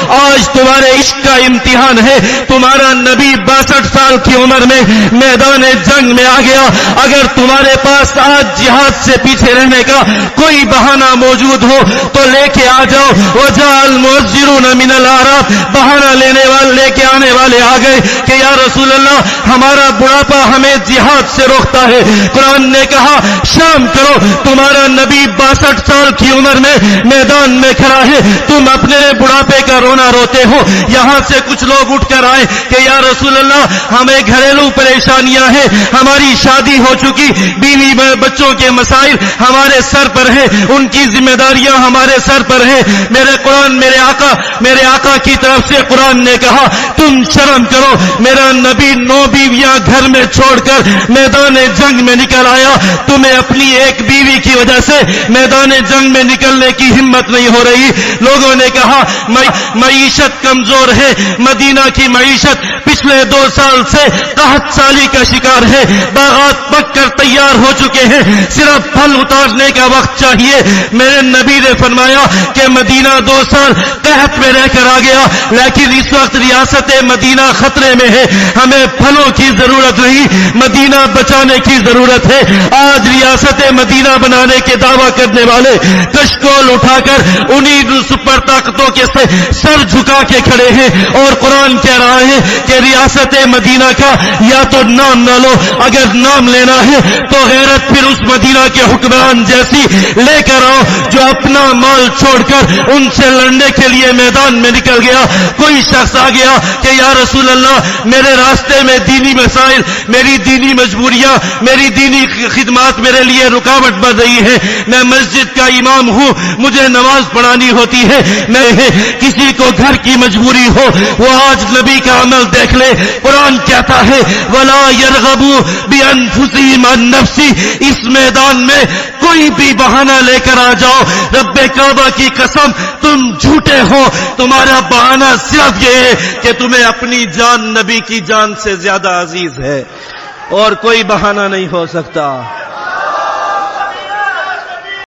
آج تمہارے عشق کا امتحان ہے. تمہارا نبی 62 سال کی عمر میں میدان جنگ میں آ گیا. اگر تمہارے پاس آج جہاد سے پیچھے رہنے کا کوئی بہانہ موجود ہو تو لے کے آ جاؤ. وجاء المؤذرون من الاعراب, بہانہ لے کے آنے والے آ گئے کہ یا رسول اللہ ہمارا بڑھاپا ہمیں جہاد سے روکتا ہے. قرآن نے کہا شام کرو, تمہارا نبی 62 سال کی عمر میں میدان میں کھڑا ہے, تم اپنے بڑھاپے کا رونا روتے ہو. یہاں سے کچھ لوگ اٹھ کر آئے کہ یا رسول اللہ ہمیں گھریلو پریشانیاں ہیں, ہماری شادی ہو چکی, بیوی بچوں کے مسائل ہمارے سر پر ہیں, ان کی ذمہ داریاں ہمارے سر پر ہیں. میرے آقا کی طرف سے قرآن نے کہا تم شرم کرو, میرا نبی 9 بیویاں گھر میں چھوڑ کر میدان جنگ میں نکل آیا, تمہیں اپنی ایک بیوی کی وجہ سے میدان جنگ میں نکلنے کی ہمت نہیں ہو رہی. لوگوں نے کہا معیشت کمزور ہے, مدینہ کی معیشت پچھلے 2 سال سے قحط سالی کا شکار ہے, باغات پک کر تیار ہو چکے ہیں, صرف پھل اتارنے کا وقت چاہیے. میرے نبی نے فرمایا کہ مدینہ 2 سال قحط میں رہ کر آ گیا, لیکن اس وقت ریاست مدینہ خطرے میں ہے, ہمیں پھلوں کی ضرورت نہیں, مدینہ بچانے کی ضرورت ہے. آج ریاست مدینہ بنانے کے دعویٰ کرنے والے کشکول اٹھا کر انہی سپر طاقتوں کے سر جھکا کے کھڑے ہیں, اور قرآن کہہ رہا ہے کہ ریاست مدینہ کا یا تو نام نہ لو, اگر نام لینا ہے تو غیرت پھر اس مدینہ کے حکمران جیسی لے کر آؤ جو اپنا مال چھوڑ کر ان سے لڑنے کے لیے میدان میں نکل گیا. کوئی شخص آ گیا کہ یا رسول اللہ میرے راستے میں دینی مسائل, میری دینی مجبوریاں, میری دینی خدمات میرے لیے رکاوٹ بن رہی ہے, میں مسجد کا امام ہوں, مجھے نماز پڑھانی ہوتی ہے, میں کسی کو گھر کی مجبوری ہو وہ آج نبی کا عمل دیکھ لے. قرآن کہتا ہے ولا يرغبوا بانفسهم عن نفسی, اس میدان میں کوئی بھی بہانہ لے کر آ جاؤ, رب کعبہ کی قسم تم جھوٹے ہو, تمہارا بہانہ صرف یہ ہے کہ تمہیں اپنی جان نبی کی جان سے زیادہ عزیز ہے, اور کوئی بہانہ نہیں ہو سکتا.